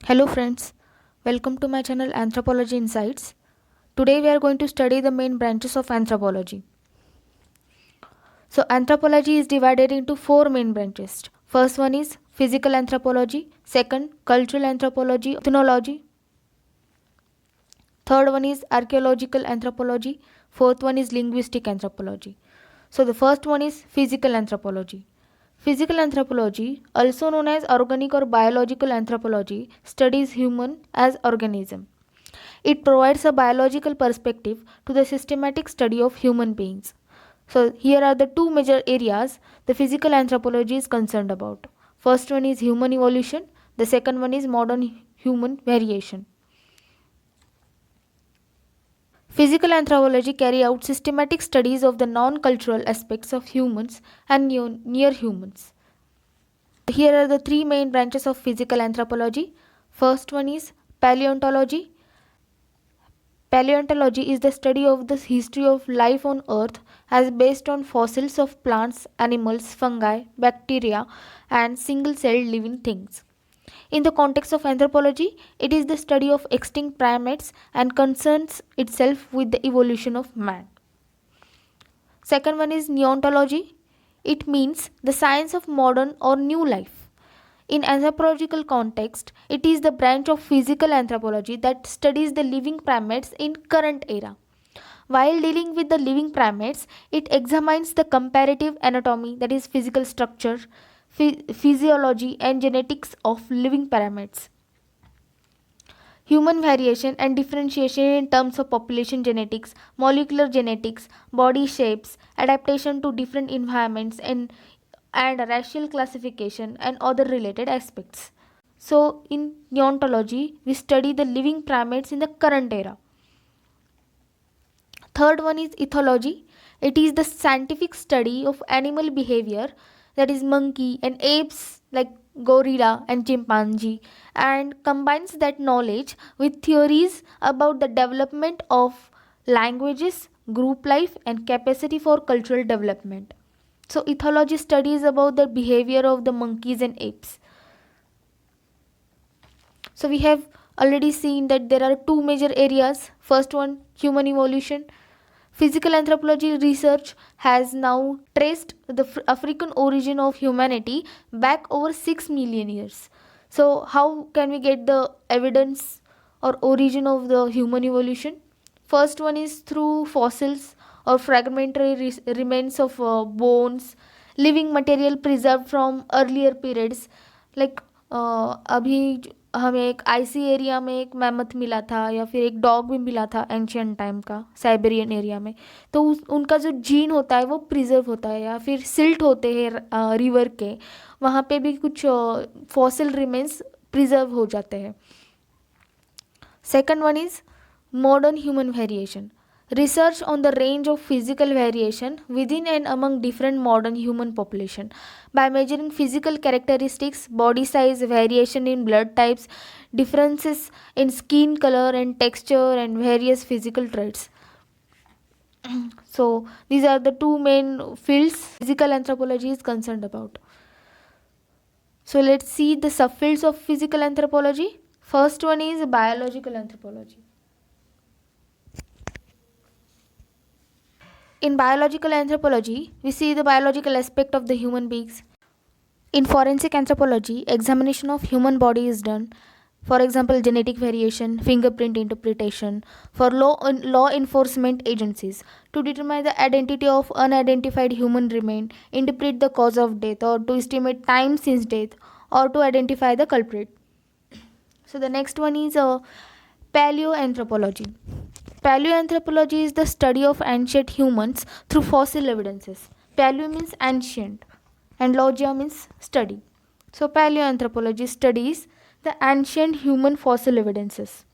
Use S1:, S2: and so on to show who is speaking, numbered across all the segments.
S1: Hello friends, welcome to my channel Anthropology Insights. Today we are going to study the main branches of anthropology. So anthropology is divided into four main branches. First one is physical anthropology, second cultural anthropology, ethnology. Third one is archaeological anthropology, fourth one is linguistic anthropology. So the first one is physical anthropology. Physical anthropology, also known as organic or biological anthropology, studies human as organism. It provides a biological perspective to the systematic study of human beings. So here are the two major areas the physical anthropology is concerned about. First one is human evolution, the second one is modern human variation. Physical anthropology carry out systematic studies of the non-cultural aspects of humans and near humans. Here are the three main branches of physical anthropology. First one is paleontology. Paleontology is the study of the history of life on Earth as based on fossils of plants, animals, fungi, bacteria, and single-celled living things. In the context of anthropology, it is the study of extinct primates and concerns itself with the evolution of man. Second one is neontology. It means the science of modern or new life. In anthropological context, it is the branch of physical anthropology that studies the living primates in current era. While dealing with the living primates, it examines the comparative anatomy, that is physical structure, physiology and genetics of living primates. Human variation and differentiation in terms of population genetics, molecular genetics, body shapes, adaptation to different environments, and racial classification and other related aspects. So, in neontology, we study the living primates in the current era. Third one is ethology. It is the scientific study of animal behavior, that is monkey and apes like gorilla and chimpanzee, and combines that knowledge with theories about the development of languages, group life and capacity for cultural development. So ethology studies about the behavior of the monkeys and apes. So we have already seen that there are two major areas. First one, human evolution. Physical anthropology research has now traced the African origin of humanity back over 6 million years. So, how can we get the evidence or origin of the human evolution? First one is through fossils or fragmentary remains of bones, living material preserved from earlier periods. like अभी हमें एक IC area में एक mammoth मिला था या फिर एक डॉग भी मिला था एंशियंट टाइम का साइबेरियन एरिया में. तो उनका जो जीन होता है वो प्रिजर्व होता है. या फिर सिल्ट होते हैं रिवर के, वहाँ पे भी कुछ फॉसिल रिमेन्स प्रिजर्व हो जाते हैं. Second one is modern human variation. Research on the range of physical variation within and among different modern human population by measuring physical characteristics, body size, variation in blood types, differences in skin color and texture, and various physical traits. So these are the two main fields physical anthropology is concerned about. So let's see the subfields of physical anthropology. First one is biological anthropology. In biological anthropology, we see the biological aspect of the human beings. In forensic anthropology, examination of human body is done. For example, genetic variation, fingerprint interpretation for law enforcement agencies to determine the identity of unidentified human remain, interpret the cause of death, or to estimate time since death, or to identify the culprit. So the next one is paleoanthropology. Paleoanthropology is the study of ancient humans through fossil evidences. Paleo means ancient and logia means study. So paleoanthropology studies the ancient human fossil evidences.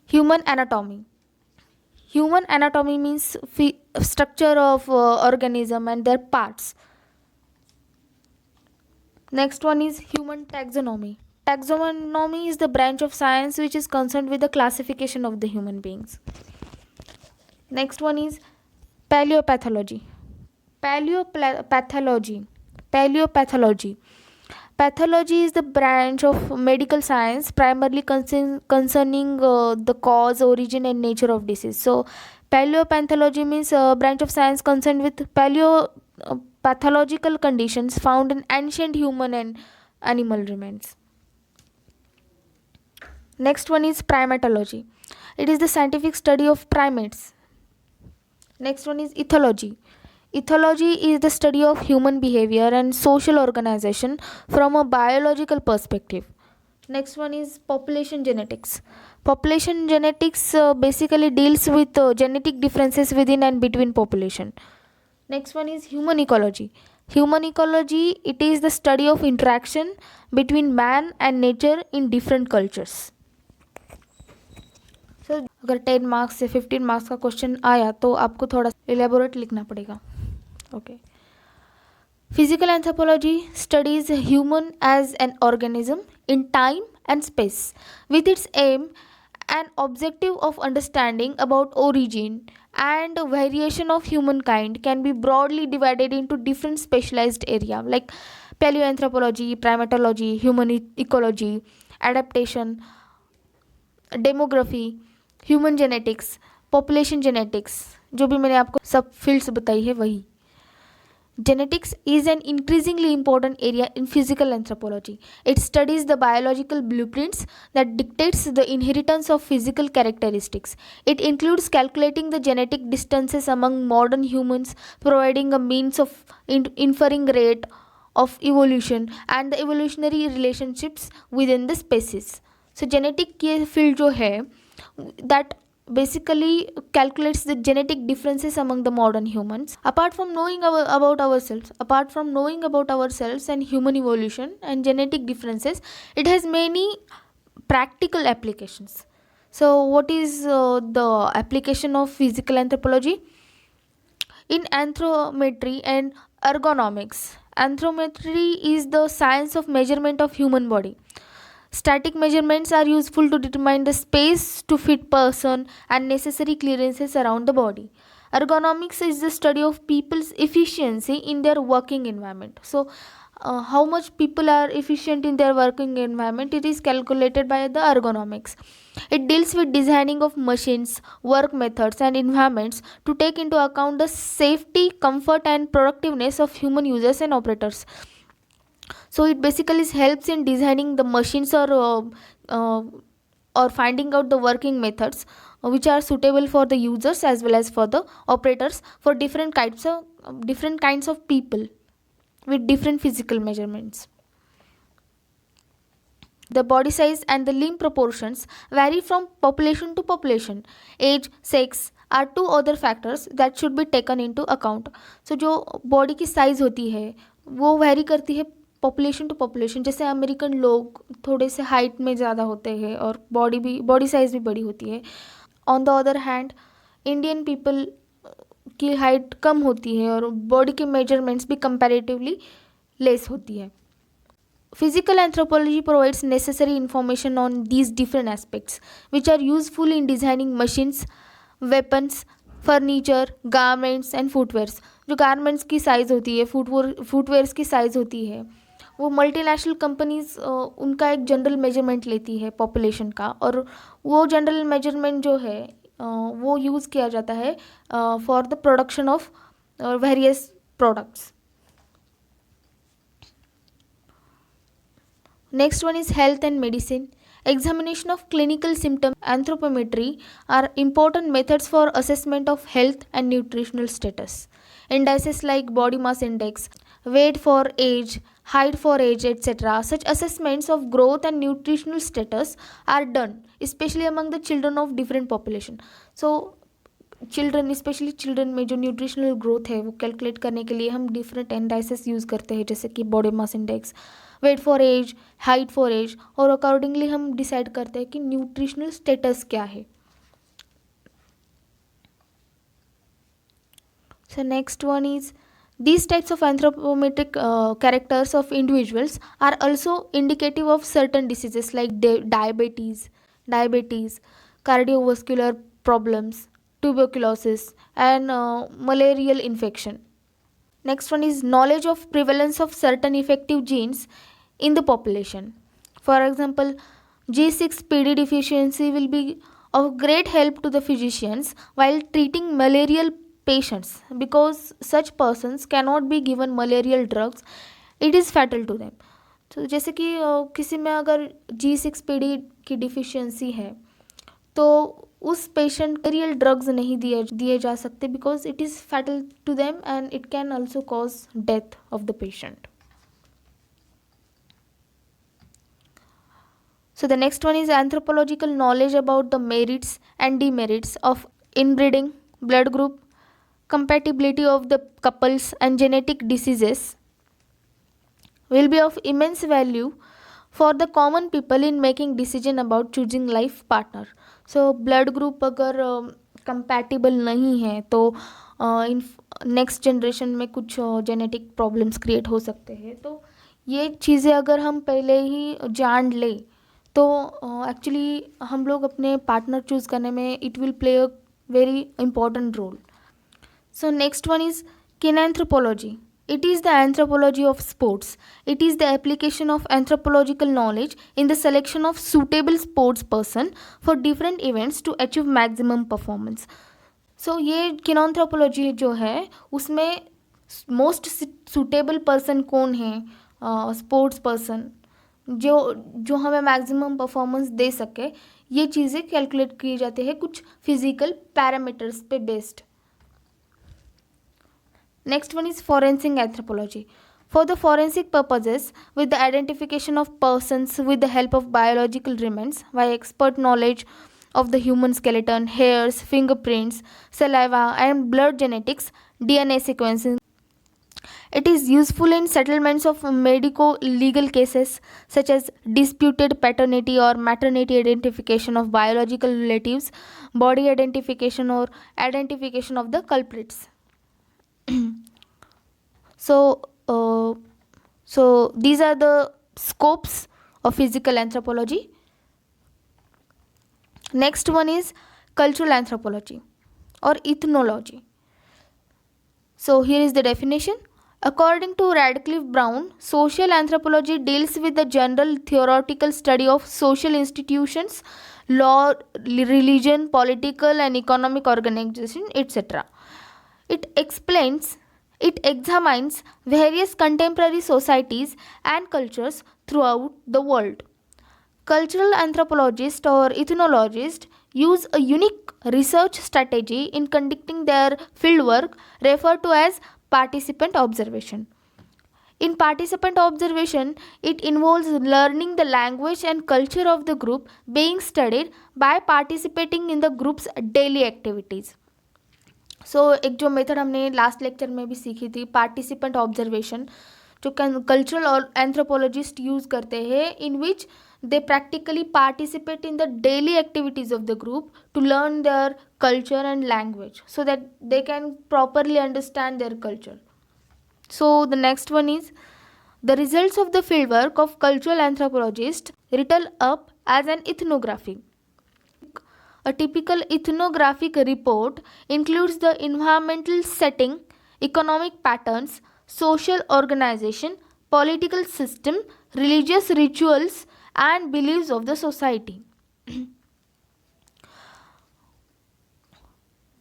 S1: Human anatomy. Human anatomy means structure of organism and their parts. Next one is human taxonomy. Taxonomy is the branch of science which is concerned with the classification of the human beings. Next one is paleopathology. Paleopathology. Paleopathology. Pathology is the branch of medical science primarily concerning the cause, origin, and nature of disease. So, paleopathology means a branch of science concerned with pathological conditions found in ancient human and animal remains. Next one is primatology. It is the scientific study of primates. Next one is ethology. Ethology is the study of human behavior and social organization from a biological perspective. Next one is population genetics. Population genetics basically deals with genetic differences within and between population. Next one is human ecology. Human ecology, it is the study of interaction between man and nature in different cultures. Sir अगर 10 marks से 15 marks का question आया तो आपको थोड़ा elaborate लिखना पड़ेगा. Okay. Physical anthropology studies human as an organism in time and space with its aim and objective of understanding about origin and variation of humankind can be broadly divided into different specialized area like paleoanthropology, primatology, human ecology, adaptation, demography, human genetics, population genetics, जो भी मैंने आपको सब fields बताई है वही. Genetics is an increasingly important area in physical anthropology. It studies the biological blueprints that dictates the inheritance of physical characteristics. It includes calculating the genetic distances among modern humans, providing a means of inferring rate of evolution and the evolutionary relationships within the species. So genetic ये field जो है that basically calculates the genetic differences among the modern humans. Apart from knowing about ourselves and human evolution and genetic differences, it has many practical applications. So what is the application of physical anthropology? In anthropometry and ergonomics, anthropometry is the science of measurement of human body. Static measurements are useful to determine the space to fit person and necessary clearances around the body. Ergonomics is the study of people's efficiency in their working environment. So, how much people are efficient in their working environment, it is calculated by the ergonomics. It deals with designing of machines, work methods, and environments to take into account the safety, comfort, and productiveness of human users and operators. So it basically helps in designing the machines or finding out the working methods which are suitable for the users as well as for the operators for different kinds of people with different physical measurements. The body size and the limb proportions vary from population to population. Age, sex are two other factors that should be taken into account. So जो body की size होती है वो vary करती है population to population. जैसे American लोग थोड़े से हाइट में ज़्यादा होते हैं और बॉडी साइज़ भी बड़ी होती है. On the other hand Indian people की हाइट कम होती है और बॉडी के मेजरमेंट्स भी कंपैरेटिवली लेस होती है. Physical anthropology provides necessary information on these different aspects, which are useful in designing machines, weapons, furniture, garments and footwears. जो garments की साइज़ होती है, फुटवेयर्स की साइज़ होती है, वो मल्टीनेशनल कंपनीज उनका एक जनरल मेजरमेंट लेती है पॉपुलेशन का, और वो जनरल मेजरमेंट जो है वो यूज़ किया जाता है for the production of various products. Next one is health and medicine. Examination of clinical symptom anthropometry are important methods for assessment of health and nutritional status. Indices like body mass index, weight for age, height for age, etc. Such assessments of growth and nutritional status are done, especially among the children of different population. So specially children में जो nutritional growth है वो calculate करने के लिए हम different indices use करते हैं, जैसे कि body mass index, weight for age, height for age, और अकॉर्डिंगली हम डिसाइड करते हैं कि न्यूट्रिशनल स्टेटस क्या है. So next one is these types of anthropometric characters of individuals are also indicative of certain diseases like diabetes, cardiovascular problems, tuberculosis, and malarial infection. Next one is knowledge of prevalence of certain effective genes in the population. For example, G6PD deficiency will be of great help to the physicians while treating malarial patients, because such persons cannot be given malarial drugs, it is fatal to them. तो जैसे कि किसी में अगर G6PD की deficiency है तो उस पेशेंट रियल ड्रग्स नहीं दिए दिए जा सकते, because it is fatal to them and it can also cause death of the patient. So the next one is anthropological knowledge about the merits and demerits of inbreeding, blood group, compatibility of the couples, and genetic diseases will be of immense value for the common people in making decision about choosing life partner. So blood group अगर compatible नहीं है तो in next generation में कुछ genetic problems create हो सकते हैं. तो ये चीज़ें अगर हम पहले ही जान लें तो एक्चुअली हम लोग अपने पार्टनर चूज़ करने में it will play a very important role. So next one is kinanthropology. It is the anthropology of sports. It is the application of anthropological knowledge in the selection of suitable sports person for different events to achieve maximum performance. So ये kinanthropology जो है उसमें most suitable person कौन है, sports person जो हमें maximum performance दे सके, ये चीज़ें कैलकुलेट की जाती है कुछ फिजिकल पैरामीटर्स पे based. Next one is forensic anthropology. For the forensic purposes, with the identification of persons with the help of biological remains by expert knowledge of the human skeleton, hairs, fingerprints, saliva, and blood genetics, DNA sequencing. It is useful in settlements of medico-legal cases such as disputed paternity or maternity, identification of biological relatives, body identification, or identification of the culprits. So these are the scopes of physical anthropology. Next one is cultural anthropology or ethnology. So here is the definition. According to Radcliffe Brown, social anthropology deals with the general theoretical study of social institutions, law, religion, political and economic organization, etc. It examines various contemporary societies and cultures throughout the world. Cultural anthropologists or ethnologists use a unique research strategy in conducting their fieldwork referred to as participant observation. In participant observation, it involves learning the language and culture of the group being studied by participating in the group's daily activities. एक जो method हमने last lecture में भी सीखी थी, participant observation, जो cultural और anthropologist use करते हैं, in which they practically participate in the daily activities of the group to learn their culture and language so that they can properly understand their culture. So the next one is the results of the field work of cultural anthropologist written up as an ethnography. A typical ethnographic report includes the environmental setting, economic patterns, social organization, political system, religious rituals, and beliefs of the society.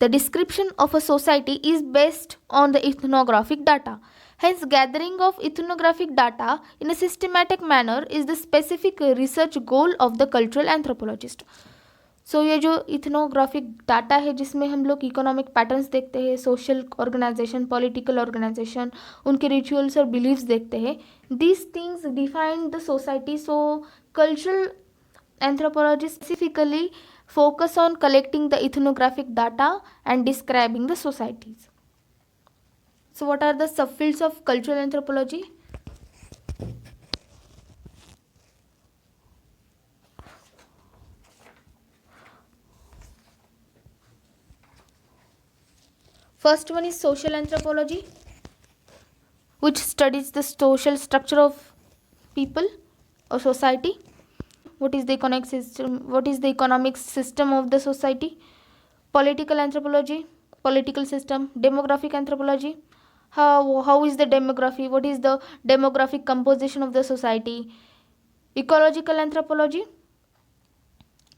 S1: The description of a society is based on the ethnographic data. Hence, gathering of ethnographic data in a systematic manner is the specific research goal of the cultural anthropologist. ये जो ethnographic data है जिसमें हम लोग economic patterns देखते हैं, social organisation, political organisation, उनके rituals और बिलीव्स देखते हैं, these things define the society. So cultural anthropology specifically focus on collecting the ethnographic data and describing the societies. So what are the subfields of cultural anthropology? First one is social anthropology, which studies the social structure of people or society. What is the economic system of the society? Political anthropology, political system. Demographic anthropology, how is the demography, what is the demographic composition of the society. Ecological anthropology,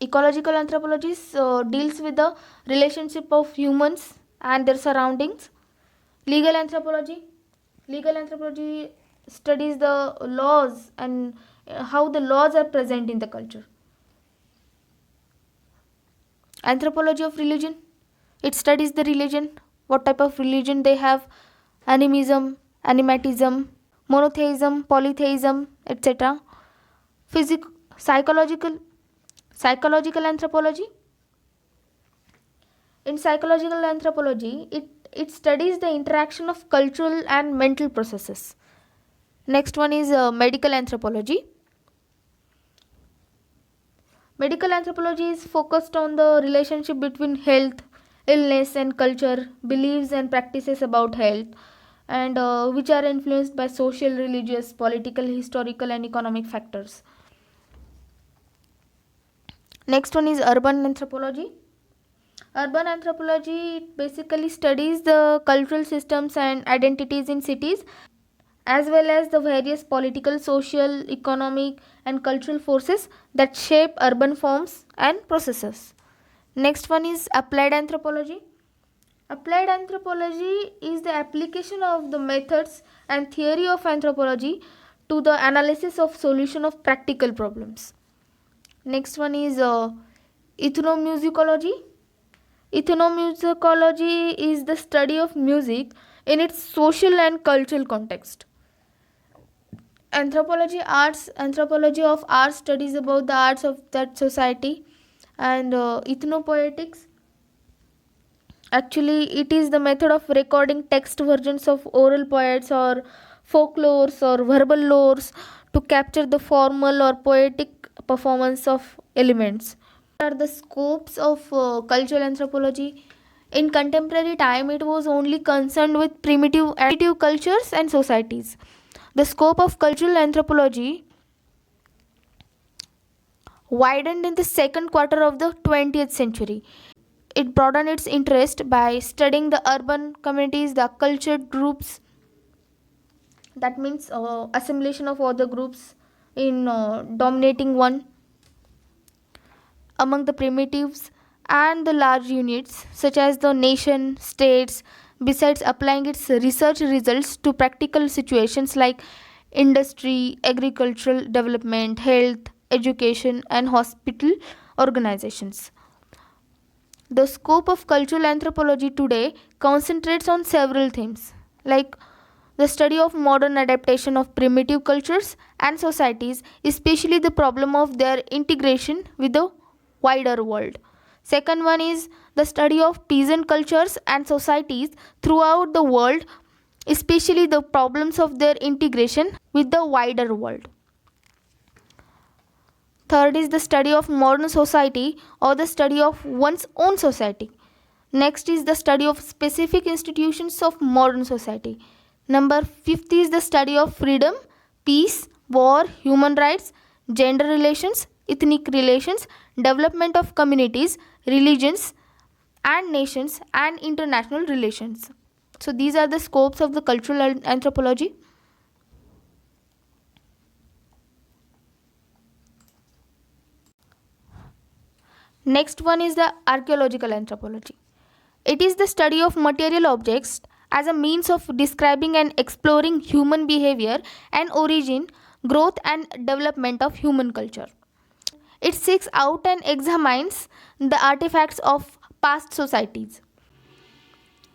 S1: deals with the relationship of humans and their surroundings. Legal anthropology, studies the laws and how the laws are present in the culture. Anthropology of religion, it studies the religion, what type of religion they have, animism, animatism, monotheism, polytheism, etc. Physic psychological anthropology. In psychological anthropology, it studies the interaction of cultural and mental processes. Next one is medical anthropology. Medical anthropology is focused on the relationship between health, illness, and culture, beliefs and practices about health, and which are influenced by social, religious, political, historical, and economic factors. Next one is urban anthropology. Urban anthropology basically studies the cultural systems and identities in cities, as well as the various political, social, economic, and cultural forces that shape urban forms and processes. Next one is applied anthropology. Applied anthropology is the application of the methods and theory of anthropology to the analysis of solution of practical problems. Next one is ethnomusicology. Ethnomusicology is the study of music in its social and cultural context. Anthropology of arts studies about the arts of that society. And ethnopoetics, actually it is the method of recording text versions of oral poets or folklores or verbal lores to capture the formal or poetic performance of elements. What are the scopes of cultural anthropology? In contemporary time, it was only concerned with primitive cultures and societies. The scope of cultural anthropology widened in the second quarter of the 20th century. It broadened its interest by studying the urban communities, the cultured groups, that means assimilation of other groups in dominating one among the primitives, and the large units such as the nation states, besides applying its research results to practical situations like industry, agricultural development, health, education, and hospital organizations. The scope of cultural anthropology today concentrates on several themes like the study of modern adaptation of primitive cultures and societies, especially the problem of their integration with the wider world. Second one is the study of peasant cultures and societies throughout the world, especially the problems of their integration with the wider world. Third is the study of modern society or the study of one's own society. Next is the study of specific institutions of modern society. Number fifth is the study of freedom, peace, war, human rights, gender relations, ethnic relations, development of communities, religions and nations, and international relations. So these are the scopes of the cultural anthropology. Next one is the archaeological anthropology. It is the study of material objects as a means of describing and exploring human behavior and origin, growth and development of human culture. It seeks out and examines the artifacts of past societies.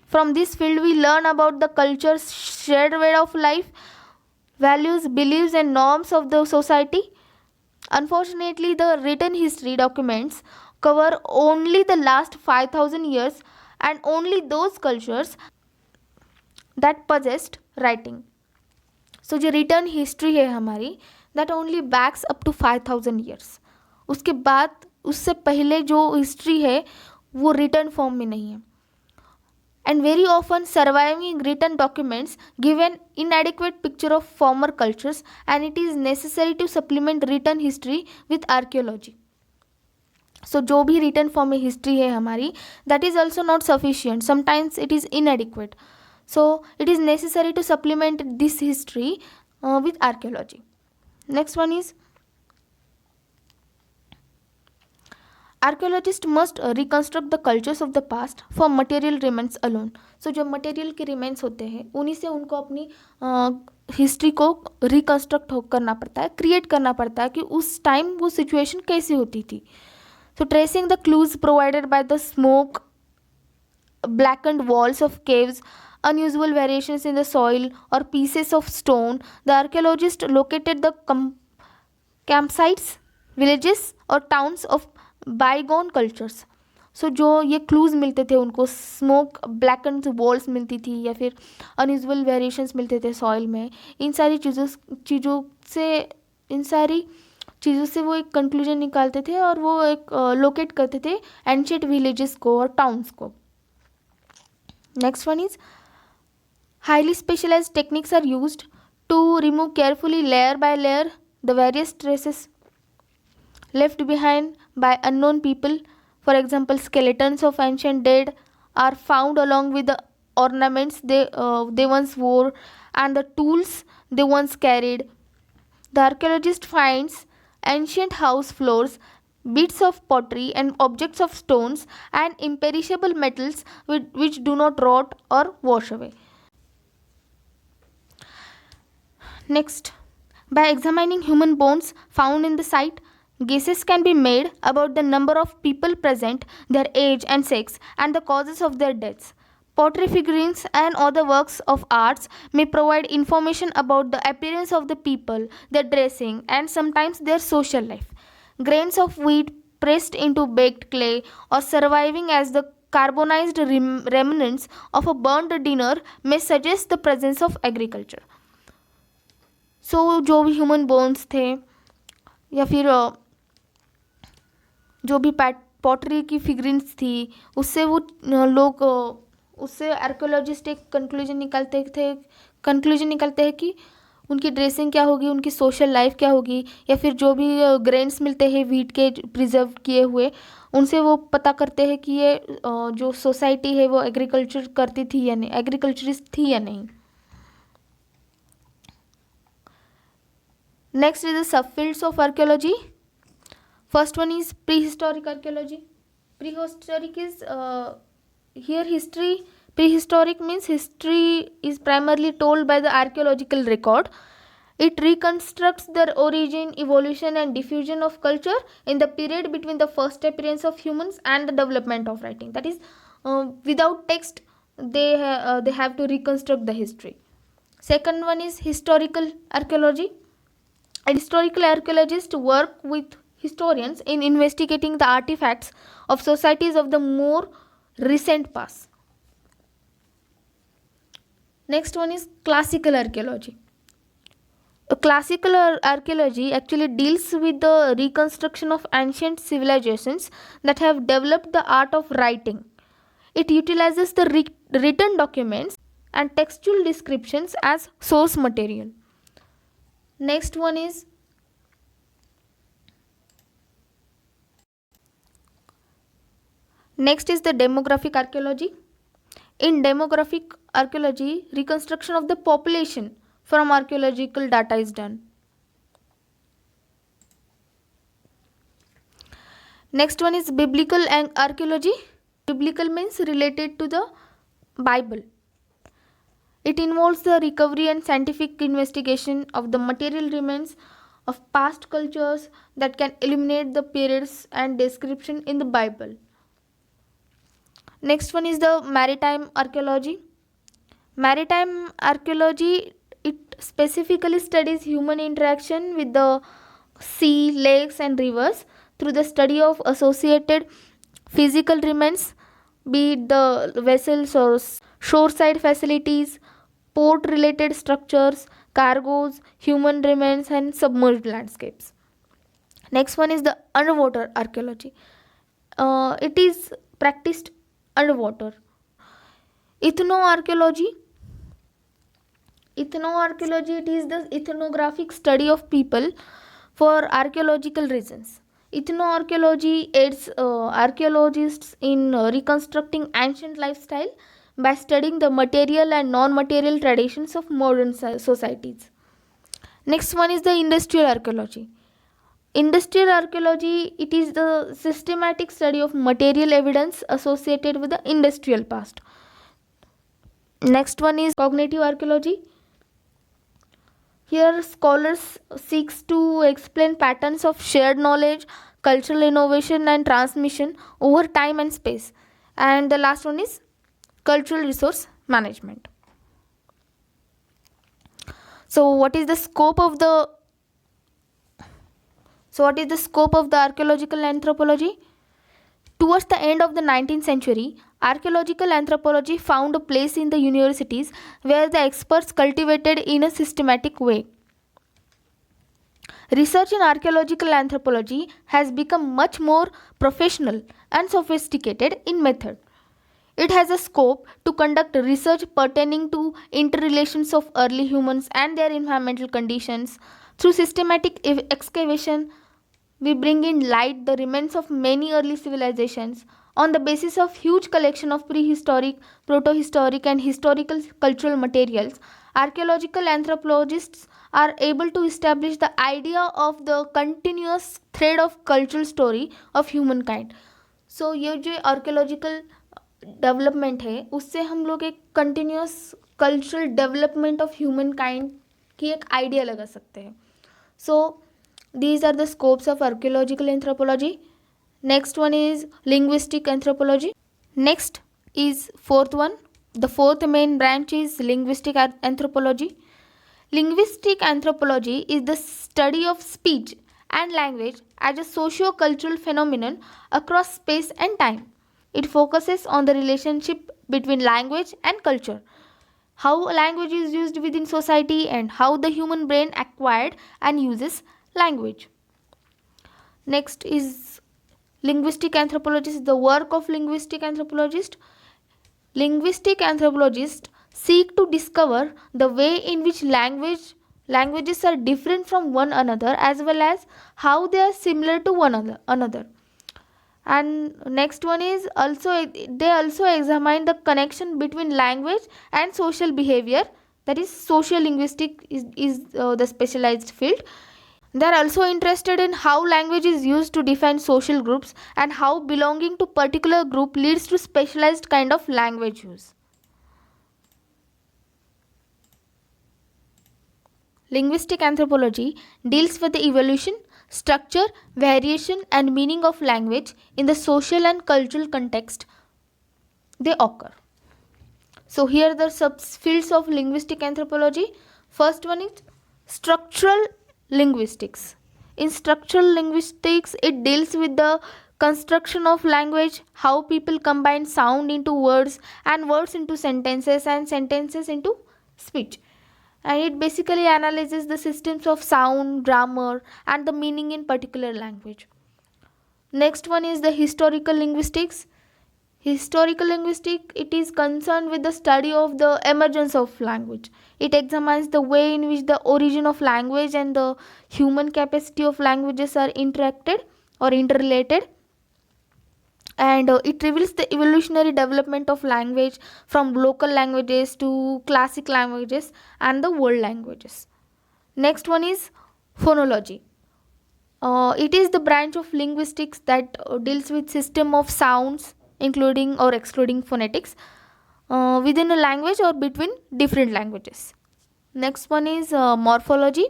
S1: From this field, we learn about the culture's shared way of life, values, beliefs, and norms of the society. Unfortunately, the written history documents cover only the last 5000 years and only those cultures that possessed writing. So जो written history है हमारी, that only backs up to 5000 years. उसके बाद उससे पहले जो history है वो रिटर्न फॉर्म में नहीं है. And very often surviving written documents give an inadequate picture of former cultures, and it is necessary to supplement written history with archaeology. सो जो भी रिटर्न फॉर्म में हिस्ट्री है हमारी, that is also not sufficient, sometimes it is inadequate. So it is necessary to supplement this history with archaeology. Next one is archaeologists must reconstruct the cultures of the past for material remains alone. So जो material के remains होते हैं उन्हीं से उनको अपनी history को reconstruct करना पड़ता है, क्रिएट करना पड़ता है कि उस टाइम वो सिचुएशन कैसी होती थी. So tracing the clues provided by the smoke, blackened walls of caves, unusual variations in the soil, or pieces of stone, the archaeologist located the campsites, villages, or towns of bygone cultures. सो जो ये clues मिलते थे उनको, smoke blanket walls मिलती थी या फिर unusual variations मिलते थे सॉइल में, इन सारी चीज़ों से वो एक कंक्लूजन निकालते थे और वो एक लोकेट करते थे एंशिएंट विलेजेस को और टाउन्स को. Next one is highly specialised techniques are used to remove carefully layer by layer the various traces left behind by unknown people. For example, skeletons of ancient dead are found along with the ornaments they once wore and the tools they once carried. The archaeologist finds ancient house floors, bits of pottery, and objects of stones and imperishable metals which do not rot or wash away. Next, by examining human bones found in the site, guesses can be made about the number of people present, their age and sex, and the causes of their deaths. Pottery figurines and other works of arts may provide information about the appearance of the people, their dressing, and sometimes their social life. Grains of wheat pressed into baked clay or surviving as the carbonized remnants of a burnt dinner may suggest the presence of agriculture. So, जो भी human bones थे या फिर जो भी pottery की फिगरिन्स थी, उससे वो लोग उससे आर्कियोलॉजिस्ट एक कंक्लूजन निकालते हैं कि उनकी ड्रेसिंग क्या होगी, उनकी सोशल लाइफ क्या होगी, या फिर जो भी ग्रेन्स मिलते हैं वीट के प्रिजर्व किए हुए, उनसे वो पता करते हैं कि ये जो सोसाइटी है वो एग्रीकल्चर करती थी या नहीं, एग्रीकल्चरिस्ट थी या नहीं. Next is the sub fields of archaeology. First one is prehistoric archaeology. Prehistoric is here history. Prehistoric means history is primarily told by the archaeological record. It reconstructs the origin, evolution, and diffusion of culture in the period between the first appearance of humans and the development of writing. That is, without text, they have to reconstruct the history. Second one is historical archaeology. A historical archaeologist work with historians in investigating the artifacts of societies of the more recent past. Next one is classical archaeology. Classical archaeology actually deals with the reconstruction of ancient civilizations that have developed the art of writing. It utilizes the written documents and textual descriptions as source material. Next one is the demographic archaeology. In demographic archaeology, reconstruction of the population from archaeological data is done. Next one is biblical archaeology. Biblical means related to the Bible. It involves the recovery and scientific investigation of the material remains of past cultures that can illuminate the periods and description in the Bible. Next one is the maritime archaeology. Maritime archaeology, it specifically studies human interaction with the sea, lakes and rivers through the study of associated physical remains, be it the vessels or shoreside facilities, port related structures, cargoes, human remains and submerged landscapes. Next one is the underwater archaeology. It is practiced underwater. Ethnoarchaeology. Ethnoarchaeology, it is the ethnographic study of people for archaeological reasons. Ethnoarchaeology aids archaeologists in reconstructing ancient lifestyle by studying the material and non-material traditions of modern societies. Next one is the industrial archaeology. Industrial archaeology, it is the systematic study of material evidence associated with the industrial past. Next one is cognitive archaeology. Here scholars seeks to explain patterns of shared knowledge, cultural innovation and transmission over time and space. And the last one is cultural resource management. So what is the scope of the archaeological anthropology? Towards the end of the 19th century, archaeological anthropology found a place in the universities where the experts cultivated in a systematic way. Research in archaeological anthropology has become much more professional and sophisticated in method. It has a scope to conduct research pertaining to interrelations of early humans and their environmental conditions. Through systematic excavation, we bring in light the remains of many early civilizations on the basis of huge collection of prehistoric, protohistoric and historical cultural materials. Archaeological anthropologists are able to establish the idea of the continuous thread of cultural story of humankind. So ये जो archaeological development है उससे हम लोग एक continuous cultural development of human kind की एक idea लगा सकते हैं. सो these are the scopes of archaeological anthropology. Next one is linguistic anthropology. Next is fourth one. The fourth main branch is linguistic anthropology. Linguistic anthropology is the study of speech and language as a socio-cultural phenomenon across space and time. It focuses on the relationship between language and culture, how language is used within society and how the human brain acquired and uses language. Next is linguistic anthropologist. The work of linguistic anthropologist. Linguistic anthropologists seek to discover the way in which languages are different from one another as well as how they are similar to one another. And next one is they also examine the connection between language and social behavior, that is social linguistic is the specialized field. They are also interested in how language is used to define social groups and how belonging to particular group leads to specialized kind of language use. Linguistic anthropology deals with the evolution, structure, variation and meaning of language in the social and cultural context they occur. So here the subfields of linguistic anthropology. First one is structural linguistics. In structural linguistics, it deals with the construction of language, how people combine sound into words and words into sentences and sentences into speech. And it basically analyzes the systems of sound, grammar and the meaning in particular language. Next one is the historical linguistics. Historical linguistics, it is concerned with the study of the emergence of language. It examines the way in which the origin of language and the human capacity of languages are interacted or interrelated. And it reveals the evolutionary development of language from local languages to classic languages and the world languages. Next one is phonology. It is the branch of linguistics that deals with system of sounds including or excluding phonetics within a language or between different languages. Next one is morphology.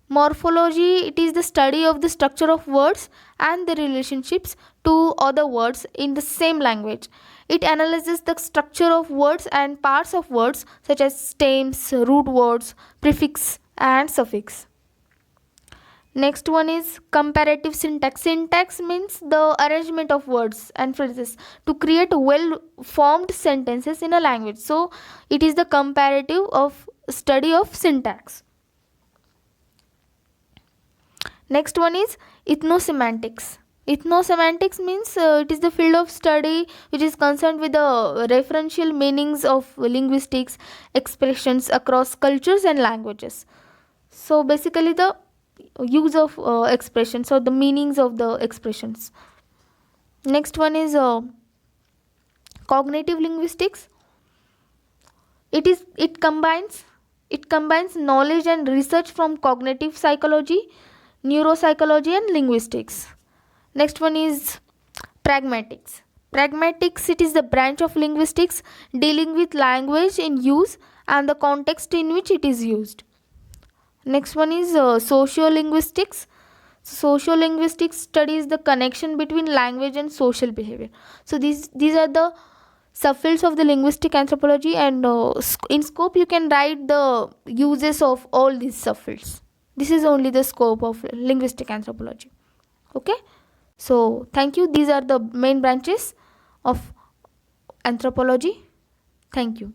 S1: Morphology, it is the study of the structure of words and the relationships to other words in the same language. It analyzes the structure of words and parts of words such as stems, root words, prefix and suffix. Next one is comparative syntax. Syntax means the arrangement of words and phrases to create well formed sentences in a language. So it is the comparative of study of syntax. Next one is ethnosemantics. Ethnosemantics means it is the field of study which is concerned with the referential meanings of linguistics expressions across cultures and languages. So basically the use of expressions or the meanings of the expressions. Next one is cognitive linguistics. It combines knowledge and research from cognitive psychology, neuropsychology, and linguistics. Next one is pragmatics. Pragmatics, it is the branch of linguistics dealing with language in use and the context in which it is used. Next one is sociolinguistics. Sociolinguistics studies the connection between language and social behavior. So these are the subfields of the linguistic anthropology, and in scope you can write the uses of all these subfields. This is only the scope of linguistic anthropology. Okay, so thank you. These are the main branches of anthropology. Thank you.